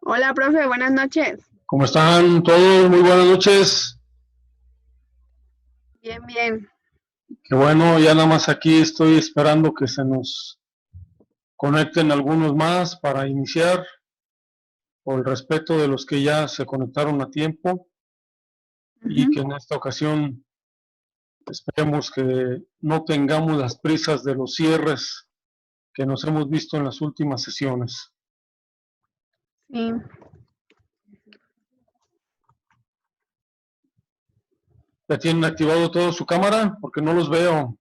Hola, profe, buenas noches. ¿Cómo están todos? Muy buenas noches. Bien, bien. Qué bueno, ya nada más aquí estoy esperando que se nos conecten algunos más para iniciar, por el respeto de los que ya se conectaron a tiempo y que Ujú. en esta ocasión esperemos que no tengamos las prisas de los cierres que nos hemos visto en las últimas sesiones. Sí. ¿Ya tienen activado todo su cámara? Porque no los veo.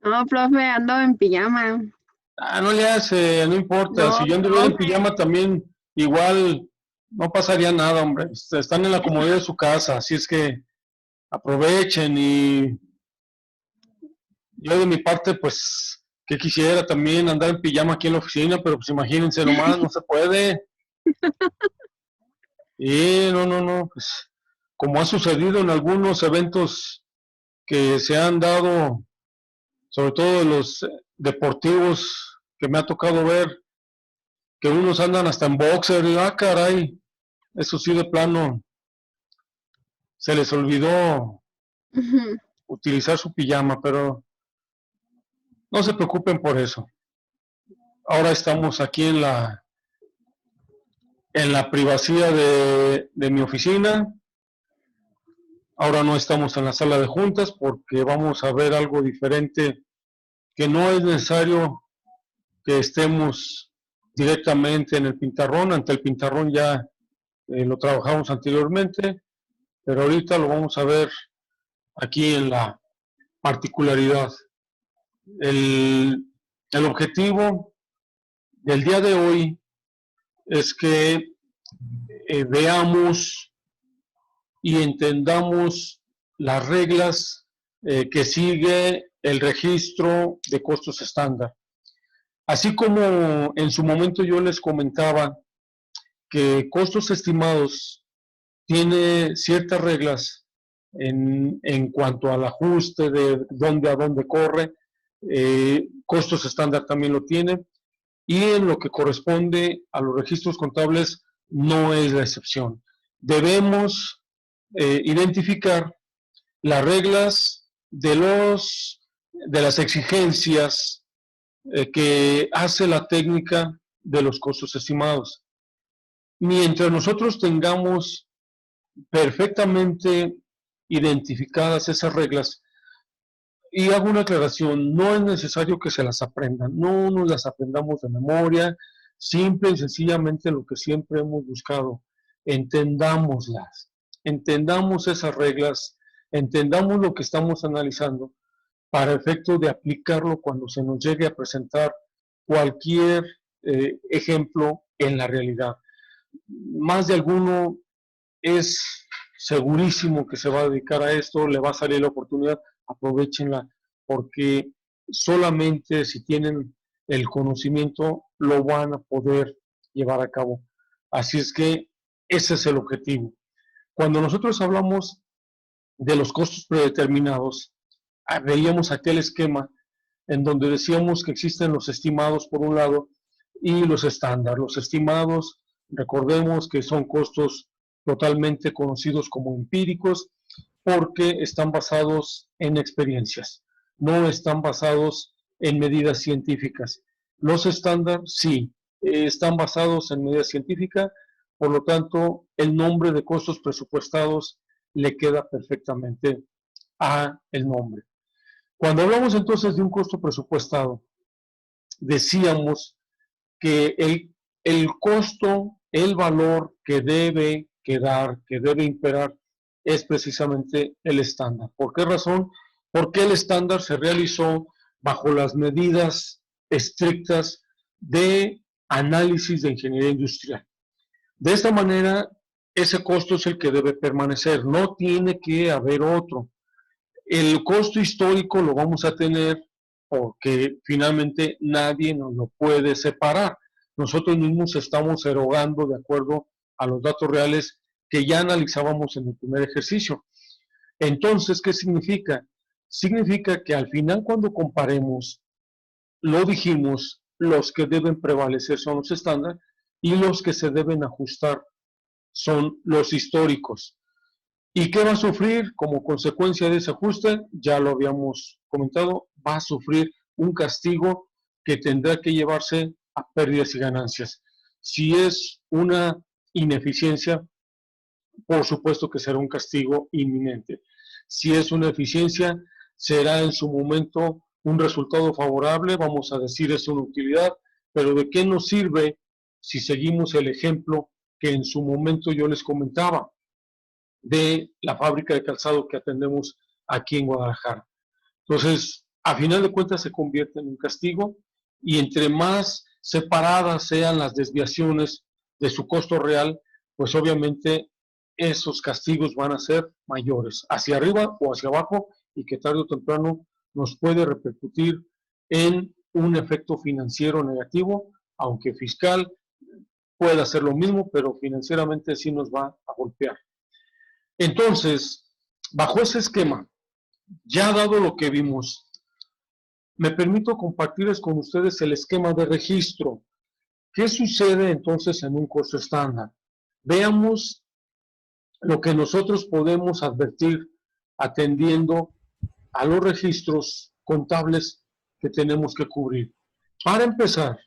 No, profe, ando en pijama. No le hace, no importa. No, Si yo anduviera en profe. pijama también, igual no pasaría nada, hombre. Están en la comodidad de su casa, así es que aprovechen. Y yo de mi parte, pues, que quisiera también andar en pijama aquí en la oficina, pero pues imagínense nomás, no se puede. Y no, pues, como ha sucedido en algunos eventos que se han dado, sobre todo los deportivos que me ha tocado ver, que unos andan hasta en boxer, y caray, eso sí de plano, se les olvidó Ujú. utilizar su pijama, pero no se preocupen por eso. Ahora estamos aquí en la privacidad de mi oficina. Ahora no estamos en la sala de juntas porque vamos a ver algo diferente, que no es necesario que estemos directamente en el pintarrón. Ante el pintarrón ya lo trabajamos anteriormente, pero ahorita lo vamos a ver aquí en la particularidad. El, el objetivo del día de hoy es que veamos y entendamos las reglas que sigue el registro de costos estándar. Así como en su momento yo les comentaba que costos estimados tiene ciertas reglas en cuanto al ajuste de dónde a dónde corre, costos estándar también lo tiene, y en lo que corresponde a los registros contables no es la excepción. Debemos identificar las reglas de las exigencias que hace la técnica de los costos estimados. Mientras nosotros tengamos perfectamente identificadas esas reglas, y hago una aclaración, no es necesario que se las aprendan, no nos las aprendamos de memoria, simple y sencillamente lo que siempre hemos buscado, entendámoslas, entendamos esas reglas, entendamos lo que estamos analizando para efecto de aplicarlo cuando se nos llegue a presentar cualquier ejemplo en la realidad. Más de alguno es segurísimo que se va a dedicar a esto, le va a salir la oportunidad, aprovechenla, porque solamente si tienen el conocimiento lo van a poder llevar a cabo. Así es que ese es el objetivo. Cuando nosotros hablamos de los costos predeterminados, veíamos aquel esquema en donde decíamos que existen los estimados por un lado y los estándar. Los estimados, recordemos que son costos totalmente conocidos como empíricos porque están basados en experiencias, no están basados en medidas científicas. Los estándar sí, están basados en medidas científicas, por lo tanto el nombre de costos presupuestados le queda perfectamente a el nombre. Cuando hablamos entonces de un costo presupuestado, decíamos que el costo, el valor que debe quedar, que debe imperar, es precisamente el estándar. ¿Por qué razón? Porque el estándar se realizó bajo las medidas estrictas de análisis de ingeniería industrial. De esta manera, ese costo es el que debe permanecer, no tiene que haber otro. El costo histórico lo vamos a tener porque finalmente nadie nos lo puede separar. Nosotros mismos estamos erogando de acuerdo a los datos reales que ya analizábamos en el primer ejercicio. Entonces, ¿qué significa? Significa que al final cuando comparemos, lo dijimos, los que deben prevalecer son los estándares, y los que se deben ajustar son los históricos. ¿Y qué va a sufrir como consecuencia de ese ajuste? Ya lo habíamos comentado, va a sufrir un castigo que tendrá que llevarse a pérdidas y ganancias. Si es una ineficiencia, por supuesto que será un castigo inminente. Si es una eficiencia, será en su momento un resultado favorable, vamos a decir es una utilidad, pero ¿de qué nos sirve si seguimos el ejemplo que en su momento yo les comentaba de la fábrica de calzado que atendemos aquí en Guadalajara? Entonces, a final de cuentas se convierte en un castigo y entre más separadas sean las desviaciones de su costo real, pues obviamente esos castigos van a ser mayores, hacia arriba o hacia abajo, y que tarde o temprano nos puede repercutir en un efecto financiero negativo, aunque fiscal pueda hacer lo mismo, pero financieramente sí nos va a golpear. Entonces, bajo ese esquema, ya dado lo que vimos, me permito compartirles con ustedes el esquema de registro. ¿Qué sucede entonces en un costo estándar? Veamos lo que nosotros podemos advertir atendiendo a los registros contables que tenemos que cubrir. Para empezar,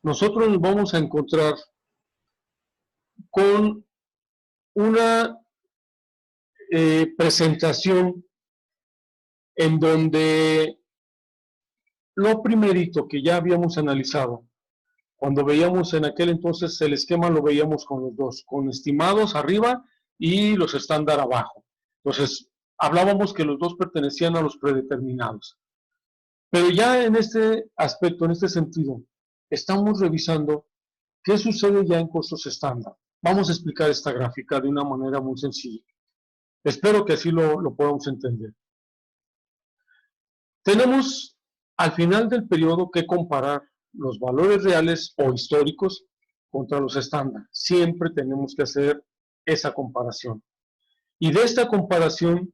nosotros nos vamos a encontrar con una presentación en donde lo primerito que ya habíamos analizado, cuando veíamos en aquel entonces el esquema, lo veíamos con los dos, con estimados arriba y los estándar abajo. Entonces, hablábamos que los dos pertenecían a los predeterminados. Pero ya en este aspecto, en este sentido, estamos revisando qué sucede ya en costos estándar. Vamos a explicar esta gráfica de una manera muy sencilla. Espero que así lo podamos entender. Tenemos al final del periodo que comparar los valores reales o históricos contra los estándar. Siempre tenemos que hacer esa comparación. Y de esta comparación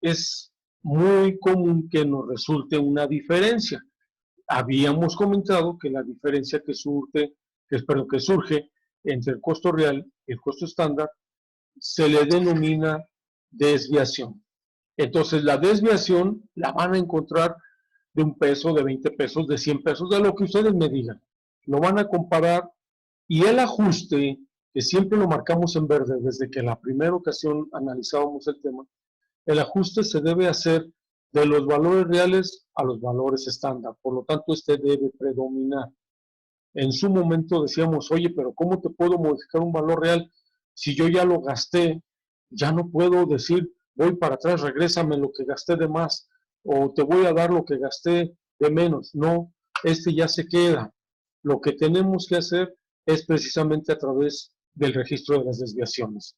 es muy común que nos resulte una diferencia. Habíamos comentado que la diferencia que surge entre el costo real y el costo estándar se le denomina desviación. Entonces, la desviación la van a encontrar de 1 peso, de 20 pesos, de 100 pesos, de lo que ustedes me digan. Lo van a comparar y el ajuste, que siempre lo marcamos en verde desde que la primera ocasión analizábamos el tema, el ajuste se debe hacer de los valores reales a los valores estándar. Por lo tanto, este debe predominar. En su momento decíamos, oye, pero ¿cómo te puedo modificar un valor real si yo ya lo gasté? Ya no puedo decir, voy para atrás, regrésame lo que gasté de más, o te voy a dar lo que gasté de menos. No, este ya se queda. Lo que tenemos que hacer es precisamente a través del registro de las desviaciones.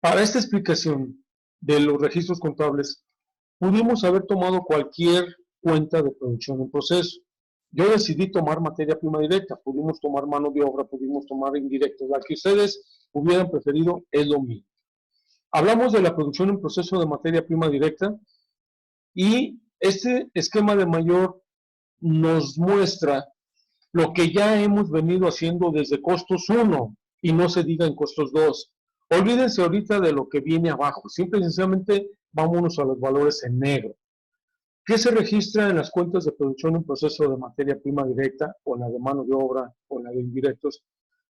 Para esta explicación de los registros contables, pudimos haber tomado cualquier cuenta de producción en proceso. Yo decidí tomar materia prima directa, pudimos tomar mano de obra, pudimos tomar indirectos. La que ustedes hubieran preferido es lo mismo. Hablamos de la producción en proceso de materia prima directa y este esquema de mayor nos muestra lo que ya hemos venido haciendo desde costos 1 y no se diga en costos 2. Olvídense ahorita de lo que viene abajo, simple y sencillamente vámonos a los valores en negro. ¿Qué se registra en las cuentas de producción en proceso de materia prima directa o la de mano de obra o la de indirectos?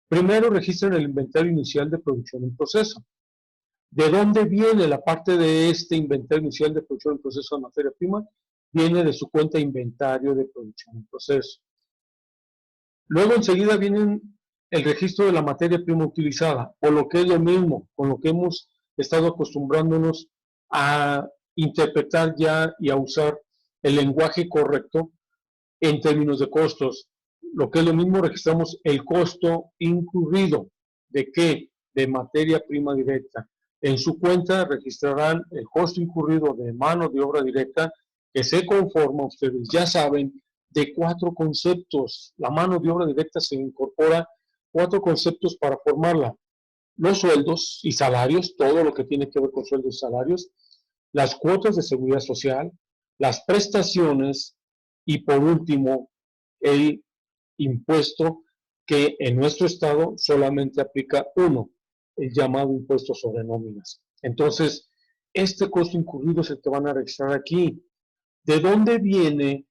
Primero registran el inventario inicial de producción en proceso. ¿De dónde viene la parte de este inventario inicial de producción en proceso de materia prima? Viene de su cuenta inventario de producción en proceso. Luego enseguida viene el registro de la materia prima utilizada, o lo que es lo mismo, con lo que hemos estado acostumbrándonos a interpretar ya y a usar el lenguaje correcto en términos de costos. Lo que es lo mismo, registramos el costo incurrido. ¿De qué? De materia prima directa. En su cuenta registrarán el costo incurrido de mano de obra directa, que se conforma, ustedes ya saben, de 4 conceptos. La mano de obra directa se incorpora 4 conceptos para formarla. Los sueldos y salarios, todo lo que tiene que ver con sueldos y salarios, las cuotas de seguridad social, las prestaciones y por último el impuesto que en nuestro estado solamente aplica uno, el llamado impuesto sobre nóminas. Entonces, este costo incurrido se te van a registrar aquí. ¿De dónde viene?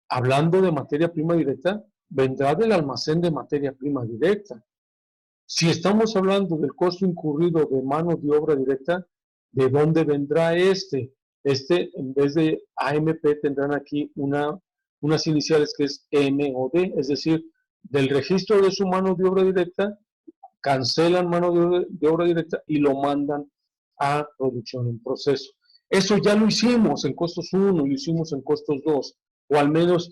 Hablando de materia prima directa, vendrá del almacén de materia prima directa. Si estamos hablando del costo incurrido de mano de obra directa, ¿de dónde vendrá este? Este, en vez de AMP, tendrán aquí unas iniciales que es MOD, es decir, del registro de su mano de obra directa, cancelan mano de obra directa y lo mandan a producción en proceso. Eso ya lo hicimos en costos 1, lo hicimos en costos 2, o al menos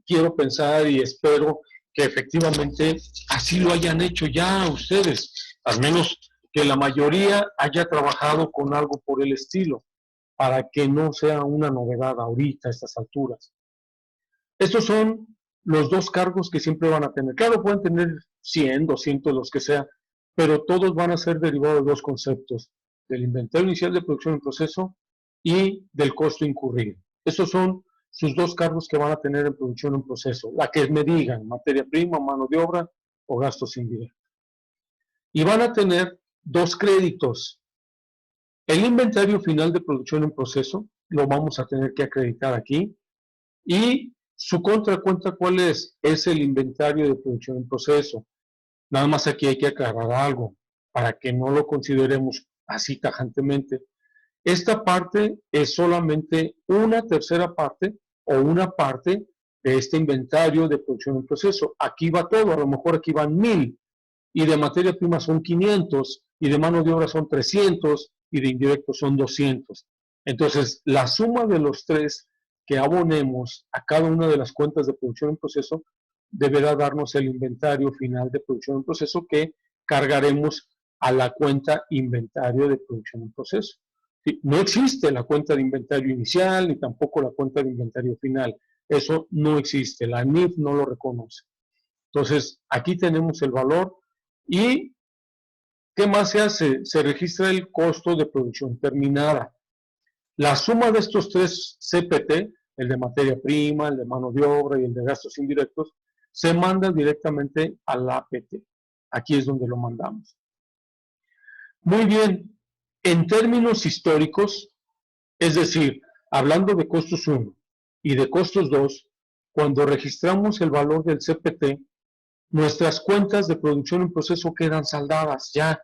quiero pensar y espero que efectivamente así lo hayan hecho ya ustedes, al menos que la mayoría haya trabajado con algo por el estilo, para que no sea una novedad ahorita a estas alturas. Estos son los dos cargos que siempre van a tener. Claro, pueden tener 100, 200, los que sea, pero todos van a ser derivados de dos conceptos, del inventario inicial de producción en proceso y del costo incurrido. Estos son sus dos cargos que van a tener en producción en proceso, la que me digan, materia prima, mano de obra o gastos indirectos. Y van a tener dos créditos. El inventario final de producción en proceso lo vamos a tener que acreditar aquí y su contracuenta, ¿cuál es? Es el inventario de producción en proceso. Nada más aquí hay que aclarar algo para que no lo consideremos así tajantemente. Esta parte es solamente una tercera parte o una parte de este inventario de producción en proceso. Aquí va todo, a lo mejor aquí van 1000 y de materia prima son 500 y de mano de obra son 300 y de indirectos son 200. Entonces, la suma de los tres que abonemos a cada una de las cuentas de producción en proceso deberá darnos el inventario final de producción en proceso que cargaremos a la cuenta inventario de producción en proceso. ¿Sí? No existe la cuenta de inventario inicial ni tampoco la cuenta de inventario final. Eso no existe, la NIF no lo reconoce. Entonces, aquí tenemos el valor y ¿qué más se hace? Se registra el costo de producción terminada. La suma de estos tres CPT, el de materia prima, el de mano de obra y el de gastos indirectos, se manda directamente al APT. Aquí es donde lo mandamos. Muy bien, en términos históricos, es decir, hablando de costos 1 y de costos 2, cuando registramos el valor del CPT, nuestras cuentas de producción en proceso quedan saldadas, ya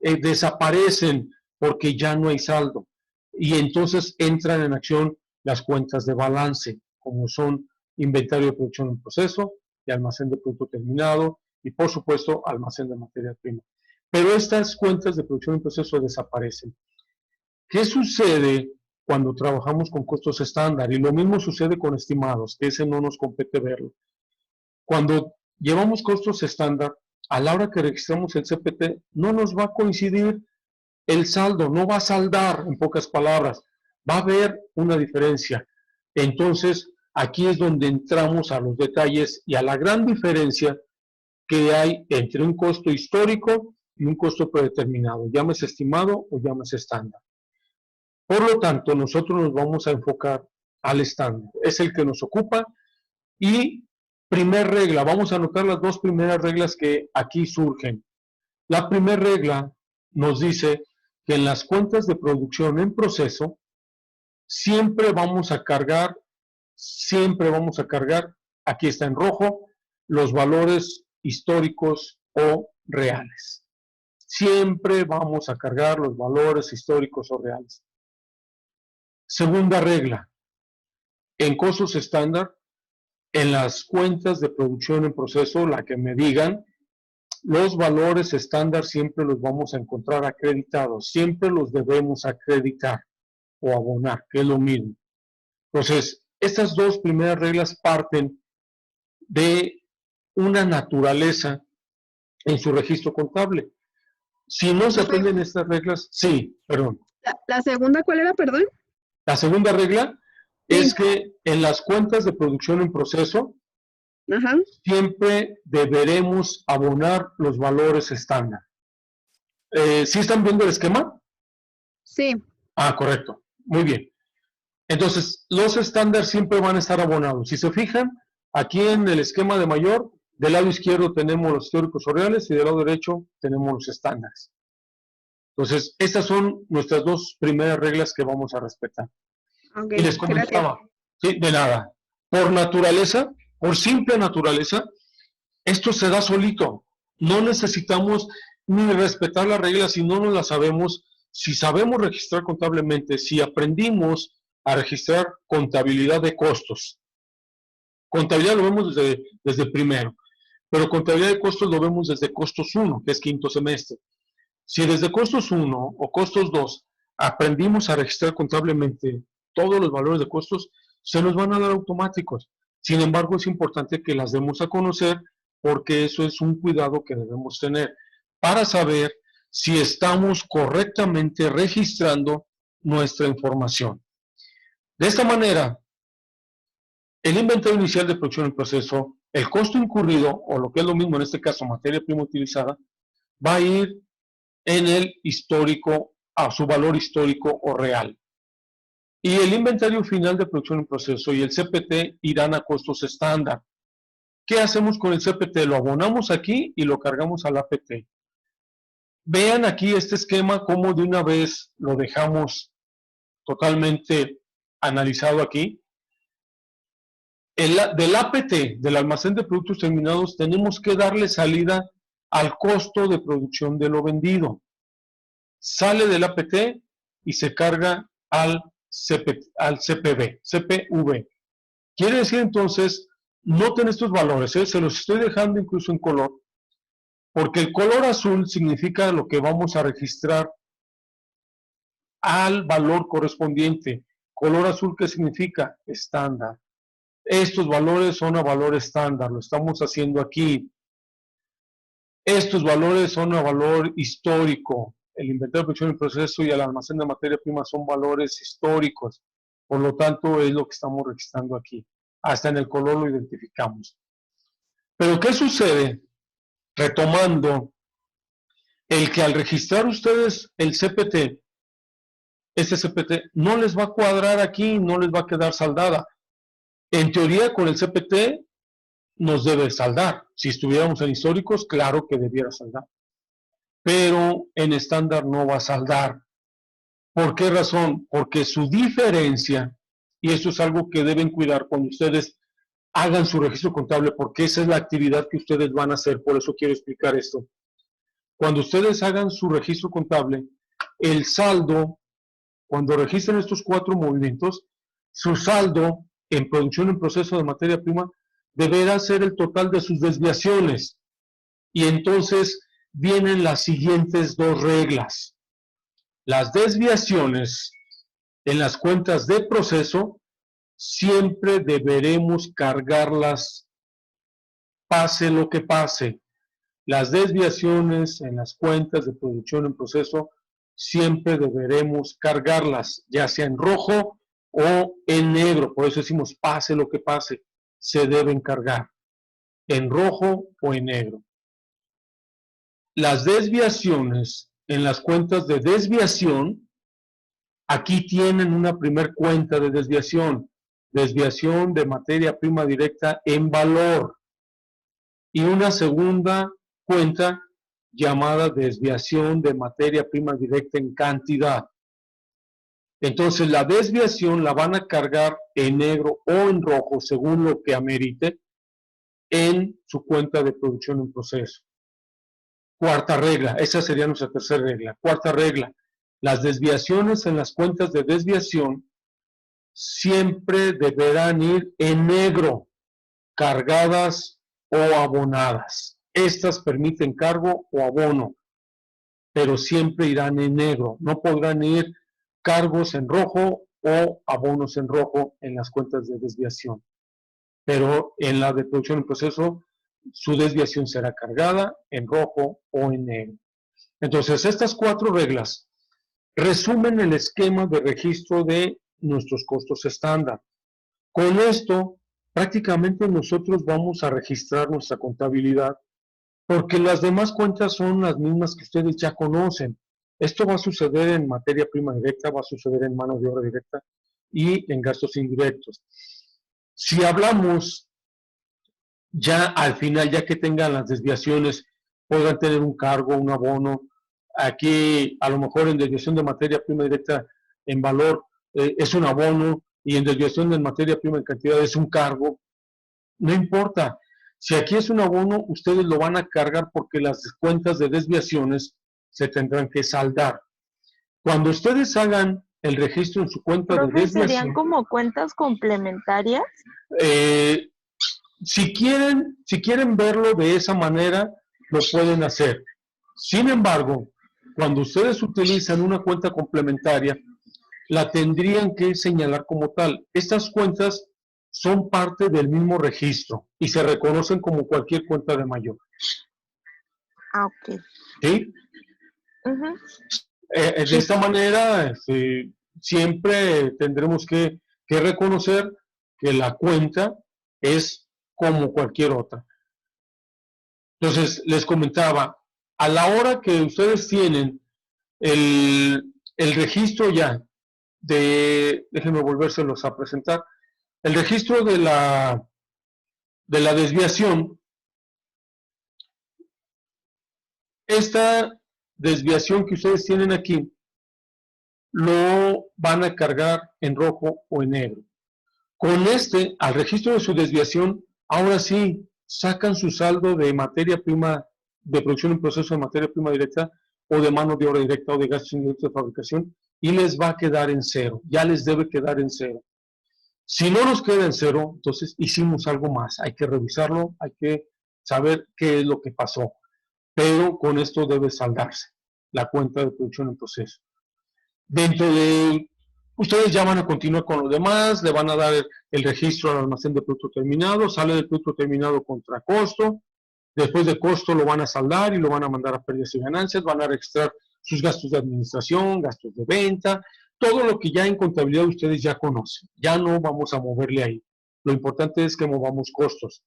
desaparecen porque ya no hay saldo. Y entonces entran en acción las cuentas de balance, como son inventario de producción en proceso y almacén de producto terminado y, por supuesto, almacén de materia prima. Pero estas cuentas de producción en proceso desaparecen. ¿Qué sucede cuando trabajamos con costos estándar? Y lo mismo sucede con estimados, que ese no nos compete verlo. Cuando llevamos costos estándar, a la hora que registramos el CPT, no nos va a coincidir el saldo, no va a saldar, en pocas palabras, va a haber una diferencia. Entonces, aquí es donde entramos a los detalles y a la gran diferencia que hay entre un costo histórico y un costo predeterminado, llámese estimado o llámese estándar. Por lo tanto, nosotros nos vamos a enfocar al estándar, es el que nos ocupa. Y primer regla, vamos a anotar las dos primeras reglas que aquí surgen. La primera regla nos dice que en las cuentas de producción en proceso siempre vamos a cargar, aquí está en rojo, los valores históricos o reales. Siempre vamos a cargar los valores históricos o reales. Segunda regla, en costos estándar, en las cuentas de producción en proceso, la que me digan, los valores estándar siempre los vamos a encontrar acreditados, siempre los debemos acreditar o abonar, que es lo mismo. Entonces, estas dos primeras reglas parten de una naturaleza en su registro contable. Si no se aprenden estas reglas, sí, perdón. ¿La segunda cuál era, perdón? La segunda regla Sí. es que en las cuentas de producción en proceso, Ajá. siempre deberemos abonar los valores estándar. ¿Sí están viendo el esquema? Sí. Ah, correcto. Muy bien. Entonces, los estándar siempre van a estar abonados. Si se fijan, aquí en el esquema de mayor, Del lado izquierdo tenemos los históricos o reales y del lado derecho tenemos los estándares. Entonces, estas son nuestras dos primeras reglas que vamos a respetar. Ok, Y les gracias. comentaba, ¿sí? De nada, por naturaleza, por simple naturaleza, esto se da solito. No necesitamos ni respetar las reglas si no nos las sabemos. Si sabemos registrar contablemente, si aprendimos a registrar contabilidad de costos. Contabilidad lo vemos desde primero, pero contabilidad de costos lo vemos desde costos 1, que es quinto semestre. Si desde costos 1 o costos 2 aprendimos a registrar contablemente todos los valores de costos, se nos van a dar automáticos. Sin embargo, es importante que las demos a conocer porque eso es un cuidado que debemos tener para saber si estamos correctamente registrando nuestra información. De esta manera, el inventario inicial de producción en proceso, el costo incurrido, o lo que es lo mismo en este caso, materia prima utilizada, va a ir en el histórico, a su valor histórico o real. Y el inventario final de producción en proceso y el CPT irán a costos estándar. ¿Qué hacemos con el CPT? Lo abonamos aquí y lo cargamos al APT. Vean aquí este esquema, cómo de una vez lo dejamos totalmente analizado aquí. Del APT, del almacén de productos terminados, tenemos que darle salida al costo de producción de lo vendido. Sale del APT y se carga al CPV. Quiere decir entonces, noten estos valores, se los estoy dejando incluso en color, porque el color azul significa lo que vamos a registrar al valor correspondiente. Color azul, ¿qué significa? Estándar. Estos valores son a valor estándar, lo estamos haciendo aquí. Estos valores son a valor histórico. El inventario de producción y proceso y el almacén de materia prima son valores históricos. Por lo tanto, es lo que estamos registrando aquí. Hasta en el color lo identificamos. Pero, ¿qué sucede? Retomando, el que al registrar ustedes el CPT, este CPT no les va a cuadrar aquí, no les va a quedar saldada. En teoría, con el CPT nos debe saldar. Si estuviéramos en históricos, claro que debiera saldar. Pero en estándar no va a saldar. ¿Por qué razón? Porque su diferencia, y esto es algo que deben cuidar cuando ustedes hagan su registro contable, porque esa es la actividad que ustedes van a hacer, por eso quiero explicar esto. Cuando ustedes hagan su registro contable, el saldo, cuando registren estos 4 movimientos, su saldo en producción en proceso de materia prima deberá ser el total de sus desviaciones. Y entonces vienen las siguientes 2 reglas. Las desviaciones en las cuentas de proceso siempre deberemos cargarlas pase lo que pase. Las desviaciones en las cuentas de producción en proceso siempre deberemos cargarlas, ya sea en rojo o en negro. Por eso decimos pase lo que pase, se deben cargar en rojo o en negro. Las desviaciones en las cuentas de desviación, aquí tienen una primer cuenta de desviación de materia prima directa en valor, y una segunda cuenta llamada desviación de materia prima directa en cantidad. Entonces la desviación la van a cargar en negro o en rojo, según lo que amerite, en su cuenta de producción en proceso. Cuarta regla, esa sería nuestra tercera regla. Cuarta regla, las desviaciones en las cuentas de desviación siempre deberán ir en negro, cargadas o abonadas. Estas permiten cargo o abono, pero siempre irán en negro. No podrán ir cargos en rojo o abonos en rojo en las cuentas de desviación. Pero en la de producción en proceso, su desviación será cargada en rojo o en negro. Entonces, estas 4 reglas resumen el esquema de registro de nuestros costos estándar. Con esto, prácticamente nosotros vamos a registrar nuestra contabilidad, porque las demás cuentas son las mismas que ustedes ya conocen. Esto va a suceder en materia prima directa, va a suceder en mano de obra directa y en gastos indirectos. Si hablamos ya al final, ya que tengan las desviaciones, podrán tener un cargo, un abono. Aquí, a lo mejor en desviación de materia prima directa en valor es un abono, y en desviación de materia prima en cantidad es un cargo. No importa. Si aquí es un abono, ustedes lo van a cargar porque las cuentas de desviaciones se tendrán que saldar. Cuando ustedes hagan el registro en su cuenta de Profe, ¿serían desviación, como cuentas complementarias? eh, si quieren verlo de esa manera, lo pueden hacer. Sin embargo, cuando ustedes utilizan una cuenta complementaria, la tendrían que señalar como tal. Estas cuentas son parte del mismo registro y se reconocen como cualquier cuenta de mayor. Ah, ok. ¿Sí? Ujú. De esta manera, siempre tendremos que reconocer que la cuenta es como cualquier otra. Entonces, les comentaba, a la hora que ustedes tienen el registro ya déjenme volvérselos a presentar, el registro de la desviación, esta desviación que ustedes tienen aquí, lo van a cargar en rojo o en negro. Con al registro de su desviación, ahora sí, sacan su saldo de materia prima, de producción en proceso de materia prima directa, o de mano de obra directa, o de gastos indirectos de fabricación, y les va a quedar en cero, ya les debe quedar en cero. Si no nos queda en cero, entonces hicimos algo más, hay que revisarlo, hay que saber qué es lo que pasó, pero con esto debe saldarse la cuenta de producción en proceso. Dentro de, ustedes ya van a continuar con lo demás, le van a dar el registro al almacén de producto terminado, sale del producto terminado contra costo, después de costo lo van a saldar y lo van a mandar a pérdidas y ganancias, van a registrar sus gastos de administración, gastos de venta, todo lo que ya en contabilidad ustedes ya conocen, ya no vamos a moverle ahí. Lo importante es que movamos costos.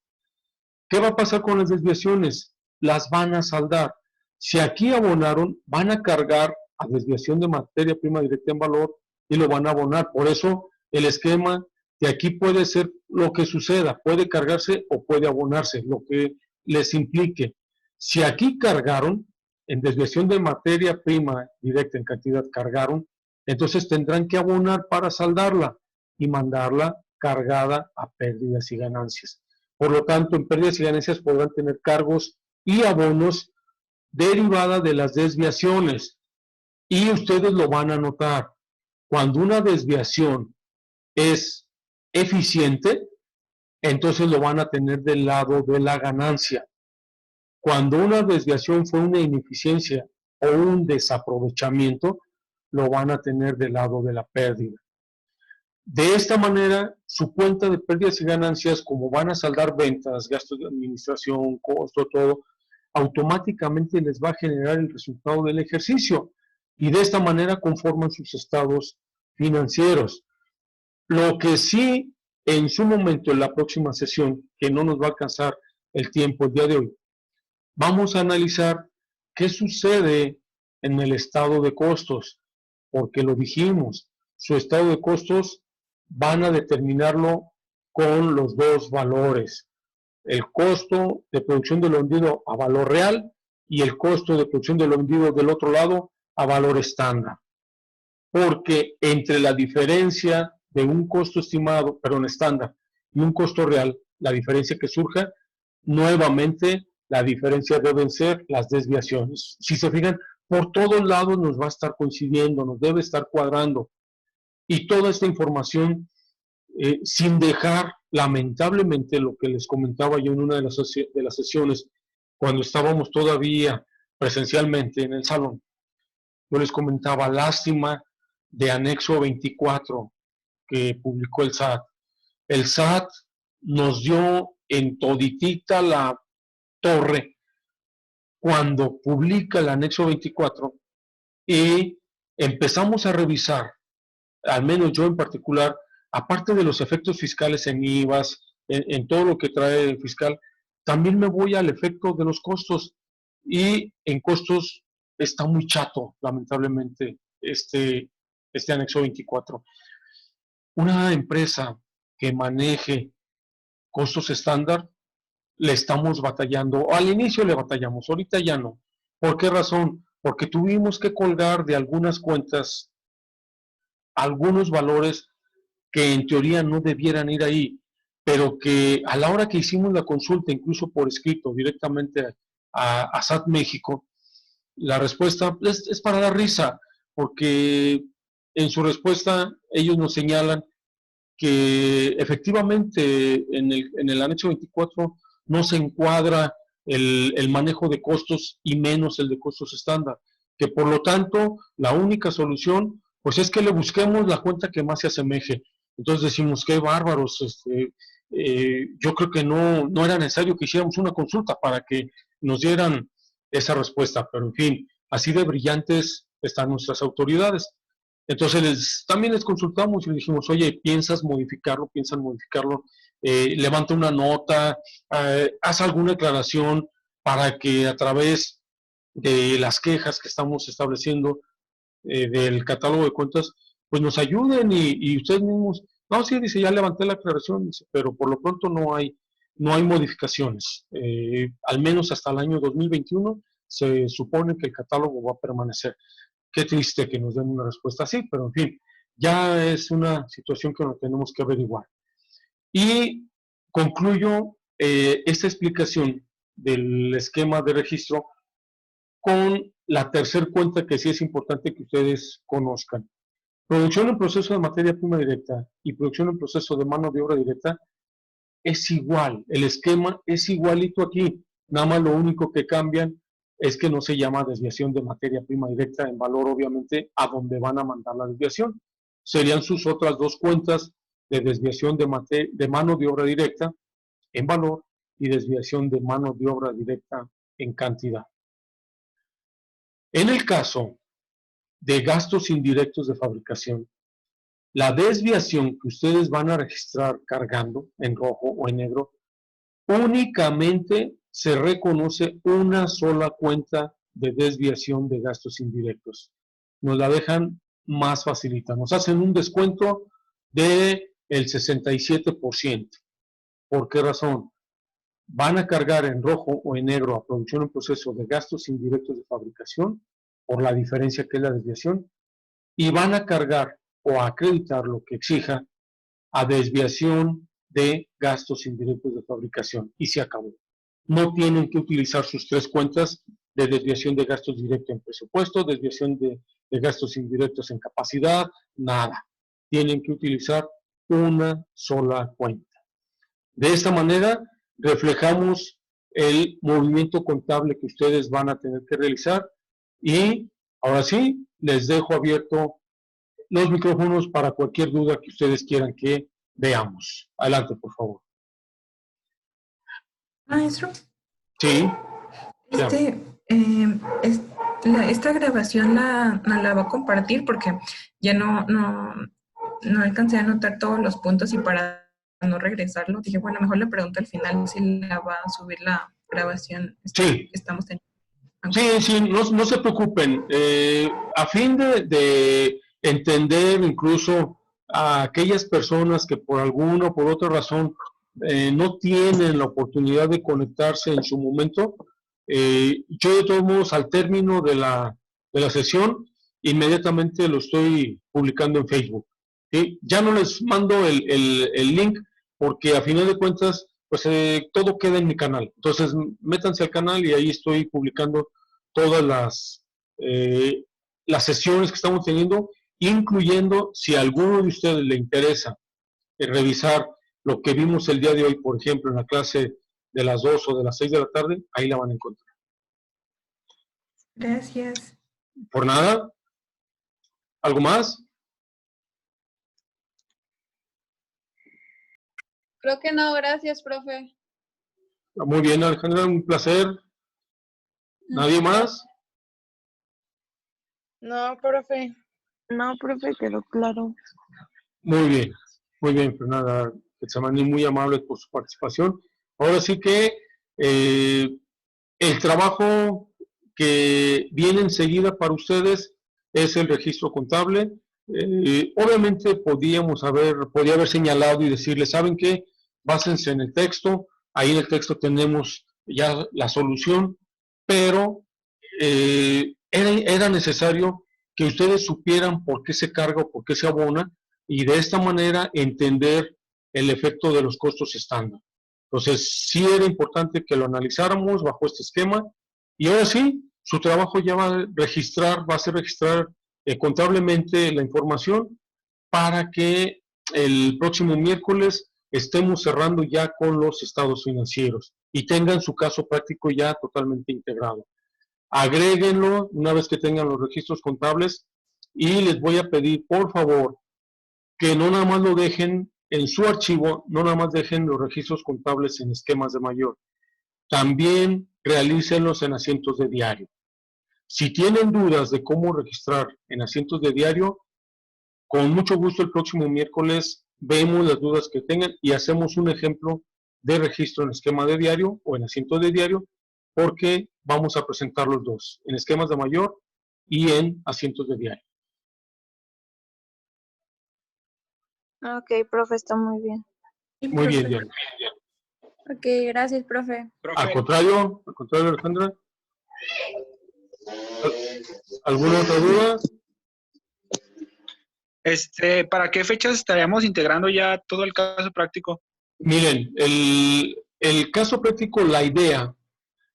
¿Qué va a pasar con las desviaciones? Las van a saldar. Si aquí abonaron, van a cargar a desviación de materia prima directa en valor y lo van a abonar. Por eso el esquema de aquí puede ser lo que suceda, puede cargarse o puede abonarse, lo que les implique. Si aquí cargaron, en desviación de materia prima directa en cantidad cargaron, entonces tendrán que abonar para saldarla y mandarla cargada a pérdidas y ganancias. Por lo tanto, en pérdidas y ganancias podrán tener cargos y abonos derivada de las desviaciones. Y ustedes lo van a notar. Cuando una desviación es eficiente, entonces lo van a tener del lado de la ganancia. Cuando una desviación fue una ineficiencia o un desaprovechamiento, lo van a tener del lado de la pérdida. De esta manera, su cuenta de pérdidas y ganancias, como van a saldar ventas, gastos de administración, costo, todo, automáticamente les va a generar el resultado del ejercicio. Y de esta manera conforman sus estados financieros. Lo que sí, en su momento, en la próxima sesión, que no nos va a alcanzar el tiempo el día de hoy, vamos a analizar qué sucede en el estado de costos, porque lo dijimos, su estado de costos van a determinarlo con los dos valores, el costo de producción de lo vendido a valor real y el costo de producción de lo vendido del otro lado a valor estándar. Porque entre la diferencia de un costo estimado, perdón, estándar, y un costo real, la diferencia que surja, nuevamente la diferencia deben ser las desviaciones. Si se fijan, por todos lados nos va a estar coincidiendo, nos debe estar cuadrando. Y toda esta información, sin dejar, lamentablemente, lo que les comentaba yo en una de las sesiones, cuando estábamos todavía presencialmente en el salón, yo les comentaba, lástima de anexo 24 que publicó el SAT. El SAT nos dio en toditita la torre cuando publica el anexo 24 y empezamos a revisar, al menos yo en particular, aparte de los efectos fiscales en IVAs, en todo lo que trae el fiscal, también me voy al efecto de los costos, y en costos está muy chato, lamentablemente, este anexo 24. Una empresa que maneje costos estándar le estamos batallando. Al inicio le batallamos, ahorita ya no. ¿Por qué razón? Porque tuvimos que colgar de algunas cuentas algunos valores que en teoría no debieran ir ahí, pero que a la hora que hicimos la consulta, incluso por escrito, directamente a SAT México, la respuesta es para dar risa, porque en su respuesta ellos nos señalan que efectivamente en el anexo 24 no se encuadra el manejo de costos y menos el de costos estándar, que por lo tanto la única solución pues es que le busquemos la cuenta que más se asemeje. Entonces decimos, qué bárbaros, yo creo que no era necesario que hiciéramos una consulta para que nos dieran esa respuesta, pero en fin, así de brillantes están nuestras autoridades. Entonces también les consultamos y les dijimos, oye, ¿piensan modificarlo? Levanta una nota, haz alguna declaración para que a través de las quejas que estamos estableciendo del catálogo de cuentas, pues nos ayuden y ustedes mismos, no, sí, dice, ya levanté la aclaración, dice, pero por lo pronto no hay modificaciones. Al menos hasta el año 2021 se supone que el catálogo va a permanecer. Qué triste que nos den una respuesta así, pero en fin, ya es una situación que nos tenemos que averiguar. Y concluyo esta explicación del esquema de registro con la tercera cuenta que sí es importante que ustedes conozcan. Producción en proceso de materia prima directa y producción en proceso de mano de obra directa es igual, el esquema es igualito aquí, nada más lo único que cambian es que no se llama desviación de materia prima directa en valor, obviamente, a donde van a mandar la desviación. Serían sus otras dos cuentas de desviación de mano de obra directa en valor y desviación de mano de obra directa en cantidad. En el caso de gastos indirectos de fabricación, la desviación que ustedes van a registrar cargando en rojo o en negro, únicamente se reconoce una sola cuenta de desviación de gastos indirectos. Nos la dejan más facilita. Nos hacen un descuento del 67%. ¿Por qué razón? Van a cargar en rojo o en negro a producción en proceso de gastos indirectos de fabricación, por la diferencia que es la desviación, y van a cargar o a acreditar lo que exija a desviación de gastos indirectos de fabricación. Y se acabó. No tienen que utilizar sus tres cuentas de desviación de gastos directos en presupuesto, desviación de gastos indirectos en capacidad, nada. Tienen que utilizar una sola cuenta. De esta manera, reflejamos el movimiento contable que ustedes van a tener que realizar y ahora sí, les dejo abierto los micrófonos para cualquier duda que ustedes quieran que veamos. Adelante, por favor. Maestro, Sí. esta grabación la va a compartir porque ya no alcancé a anotar todos los puntos y para no regresarlo, dije, bueno, mejor le pregunto al final si la va a subir la grabación Sí. que estamos teniendo. Sí, no se preocupen. A fin de entender incluso a aquellas personas que por alguna o por otra razón no tienen la oportunidad de conectarse en su momento, yo de todos modos al término de la sesión inmediatamente lo estoy publicando en Facebook. ¿Sí? Ya no les mando el link porque a final de cuentas pues todo queda en mi canal. Entonces métanse al canal y ahí estoy publicando todas las sesiones que estamos teniendo, incluyendo si a alguno de ustedes le interesa revisar lo que vimos el día de hoy, por ejemplo, en la clase de las 2 o de las 6 de la tarde, ahí la van a encontrar. Gracias. Por nada. ¿Algo más? Creo que no, gracias, profe. Muy bien, Alejandra, un placer. ¿Nadie más? No, profe. No, profe, quedó claro. Muy bien, Fernanda. Getsamani, muy amable por su participación. Ahora sí que el trabajo que viene enseguida para ustedes es el registro contable. Obviamente podía haber señalado y decirles, ¿saben qué? Básense en el texto, Ahí en el texto tenemos ya la solución, pero era necesario que ustedes supieran por qué se carga o por qué se abona y de esta manera entender el efecto de los costos estándar. Entonces, sí era importante que lo analizáramos bajo este esquema y ahora sí, su trabajo ya va a ser registrar contablemente la información para que el próximo miércoles estemos cerrando ya con los estados financieros y tengan su caso práctico ya totalmente integrado. Agréguenlo una vez que tengan los registros contables y les voy a pedir, por favor, que no nada más lo dejen en su archivo, no nada más dejen los registros contables en esquemas de mayor. También realícenlos en asientos de diario. Si tienen dudas de cómo registrar en asientos de diario, con mucho gusto el próximo miércoles vemos las dudas que tengan y hacemos un ejemplo de registro en esquema de diario o en asiento de diario, porque vamos a presentar los dos, en esquemas de mayor y en asientos de diario. Ok, profe, está muy bien. Muy bien, Diana. Ok, gracias, profe. Al contrario, Alejandra. ¿Alguna otra duda? ¿Para qué fechas estaríamos integrando ya todo el caso práctico? Miren, el caso práctico, la idea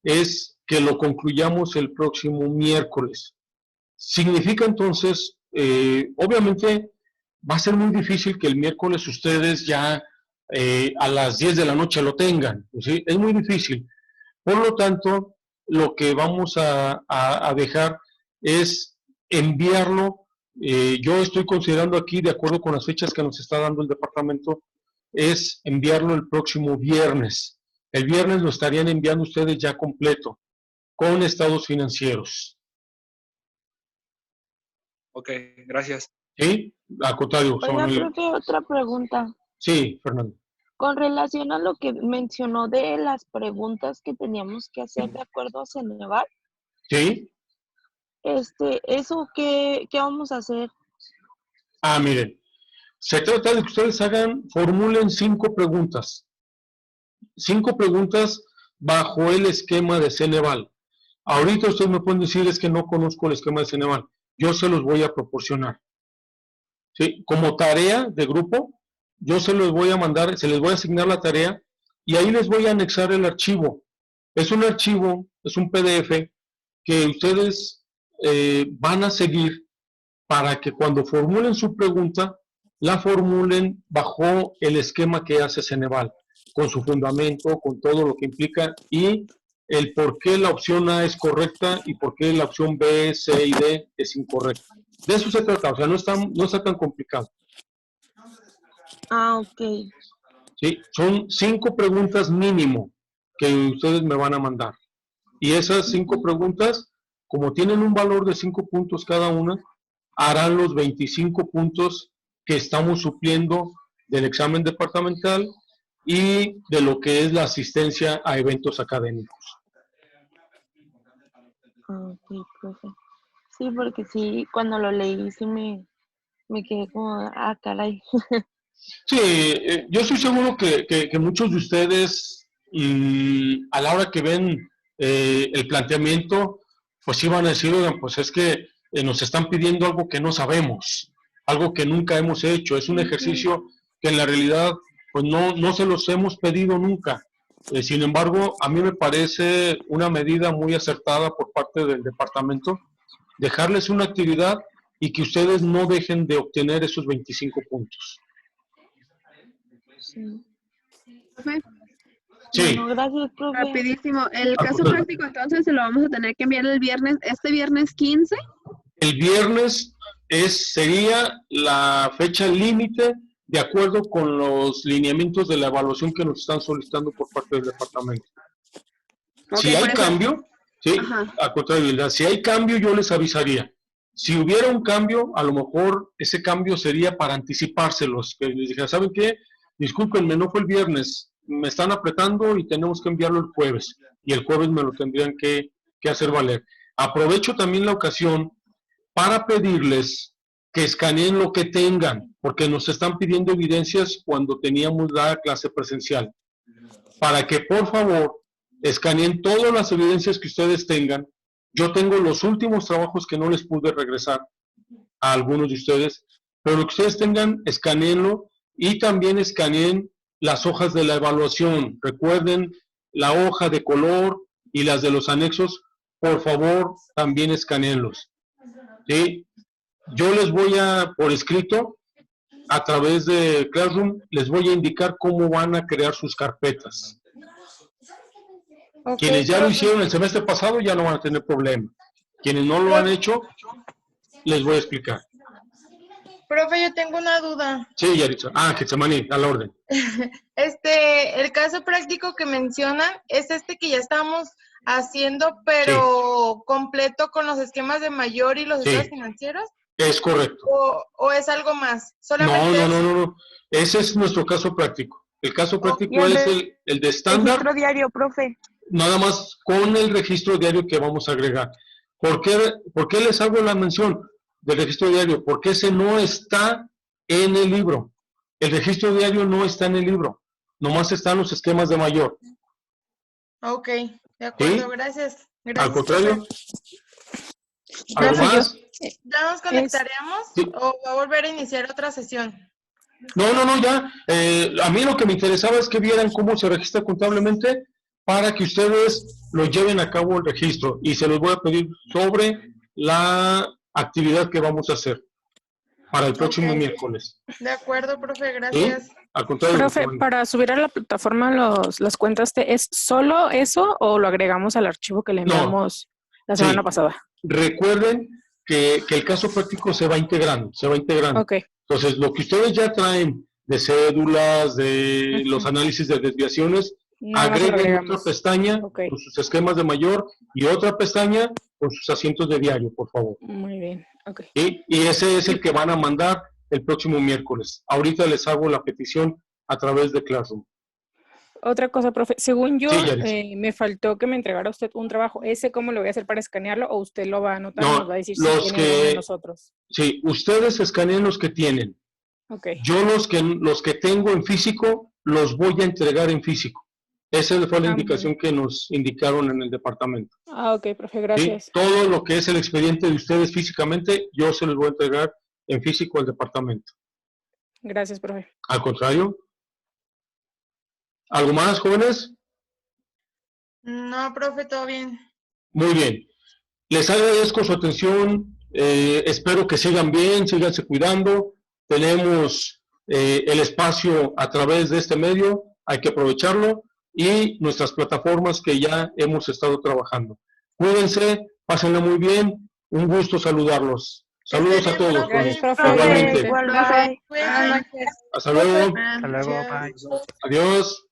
es que lo concluyamos el próximo miércoles. Significa entonces, obviamente, va a ser muy difícil que el miércoles ustedes ya a las 10 de la noche lo tengan, ¿sí? Es muy difícil. Por lo tanto, lo que vamos a dejar es enviarlo. Yo estoy considerando aquí, de acuerdo con las fechas que nos está dando el departamento, es enviarlo el próximo viernes. El viernes lo estarían enviando ustedes ya completo, con estados financieros. Ok, gracias. ¿Sí? Al contrario. Oiga, profe, otra pregunta. Sí, Fernando. Con relación a lo que mencionó de las preguntas que teníamos que hacer de acuerdo a Ceneval, ¿Sí? ¿eso qué vamos a hacer? Miren, se trata de que ustedes formulen 5 preguntas. 5 preguntas bajo el esquema de Ceneval. Ahorita ustedes me pueden decir, es que no conozco el esquema de Ceneval. Yo se los voy a proporcionar. ¿Sí? Como tarea de grupo, yo se los voy a mandar, se les voy a asignar la tarea y ahí les voy a anexar el archivo. Es un archivo, es un PDF que ustedes van a seguir para que cuando formulen su pregunta, la formulen bajo el esquema que hace Ceneval, con su fundamento, con todo lo que implica y el por qué la opción A es correcta y por qué la opción B, C y D es incorrecta. De eso se trata, o sea, no está tan complicado. Ok. ¿Sí? Son 5 preguntas mínimo que ustedes me van a mandar. Y esas 5 preguntas, como tienen un valor de 5 puntos cada una, harán los 25 puntos que estamos supliendo del examen departamental y de lo que es la asistencia a eventos académicos. Ok, profe. Sí, porque sí, cuando lo leí sí me quedé como, caray. Sí, yo estoy seguro que muchos de ustedes, a la hora que ven el planteamiento, pues iban a decir, oigan, pues es que nos están pidiendo algo que no sabemos, algo que nunca hemos hecho. Es un ejercicio que en la realidad pues no se los hemos pedido nunca. Sin embargo, a mí me parece una medida muy acertada por parte del departamento, dejarles una actividad y que ustedes no dejen de obtener esos 25 puntos. Sí. Profe, Sí. Bueno, gracias, profe. rapidísimo. El caso práctico entonces se lo vamos a tener que enviar el viernes, este viernes 15. El viernes sería la fecha límite de acuerdo con los lineamientos de la evaluación que nos están solicitando por parte del departamento. Si hay cambio, sí, a contrario, si hay cambio yo les avisaría. Si hubiera un cambio, a lo mejor ese cambio sería para anticipárselos, que les dijera, ¿saben qué? Discúlpenme, no fue el viernes, me están apretando y tenemos que enviarlo el jueves, y el jueves me lo tendrían que hacer valer. Aprovecho también la ocasión para pedirles que escaneen lo que tengan, porque nos están pidiendo evidencias cuando teníamos la clase presencial. para que por favor escaneen todas las evidencias que ustedes tengan. Yo tengo los últimos trabajos que no les pude regresar a algunos de ustedes, pero lo que ustedes tengan, escaneenlo y también escaneen las hojas de la evaluación. Recuerden la hoja de color y las de los anexos, por favor, también escaneenlos. ¿Sí? Yo les voy a, por escrito, a través de Classroom, les voy a indicar cómo van a crear sus carpetas. Ok, Quienes ya lo profe. hicieron el semestre pasado ya no van a tener problema. Quienes no lo han hecho, les voy a explicar. Profe, yo tengo una duda. Sí, Yaritza. Getsemaní, a la orden. El caso práctico que mencionan es este que ya estamos haciendo, pero completo con los esquemas de mayor y los Sí. estados financieros, Es correcto. o es algo más. Solamente No. Ese es nuestro caso práctico. El caso práctico Y el es de- el de estándar, Registro diario, profe. nada más con el registro diario que vamos a agregar. ¿Por qué les hago la mención del registro diario? Porque ese no está en el libro. El registro diario no está en el libro. Nomás están los esquemas de mayor. Ok, de acuerdo, ¿Sí? gracias. Al Gracias, contrario. profe. ¿Algo Profe, más? ¿Ya nos conectaremos Sí. o va a volver a iniciar otra sesión? No, ya. A mí lo que me interesaba es que vieran cómo se registra contablemente para que ustedes lo lleven a cabo el registro. Y se los voy a pedir sobre la actividad que vamos a hacer para el próximo Ok. miércoles. De acuerdo, profe, ¿Sí? gracias. Al contrario. Profe, Giovanni. para subir a la plataforma las cuentas, ¿es solo eso o lo agregamos al archivo que le No. enviamos la Sí. semana pasada? Recuerden que el caso práctico se va integrando. Ok, Entonces, lo que ustedes ya traen de cédulas, de Ujú. los análisis de desviaciones, nada más lo agreguen otra agregamos. pestaña Ok. con sus esquemas de mayor y otra pestaña con sus asientos de diario, por favor. Muy bien, ok. ¿Sí? Y ese es el que van a mandar el próximo miércoles. Ahorita les hago la petición a través de Classroom. Otra cosa, profe, según yo, Sí, Yaritza. me faltó que me entregara usted un trabajo. ¿Ese cómo lo voy a hacer para escanearlo o usted lo va a anotar y No, nos va a decir si los tiene uno de que- nosotros? Sí, ustedes escaneen los que tienen. Ok, Yo los que tengo en físico, los voy a entregar en físico. Esa fue la muy indicación que nos indicaron en el departamento. ok, profe, ¿Sí? gracias. Todo lo que es el expediente de ustedes físicamente, yo se los voy a entregar en físico al departamento. Gracias, profe. Al contrario. ¿Algo más, jóvenes? No, profe, todo bien. Muy bien. Les agradezco su atención. Espero que sigan bien, síganse cuidando. Tenemos el espacio a través de este medio, hay que aprovecharlo, y nuestras plataformas que ya hemos estado trabajando. Cuídense, pásenla muy bien. Un gusto saludarlos. Saludos a todos. Gracias, profe. Igualmente. Igual, Profe. bye. Cuídense. Buenas noches. Hasta luego. Buenas Hasta luego, noches. bye. Adiós.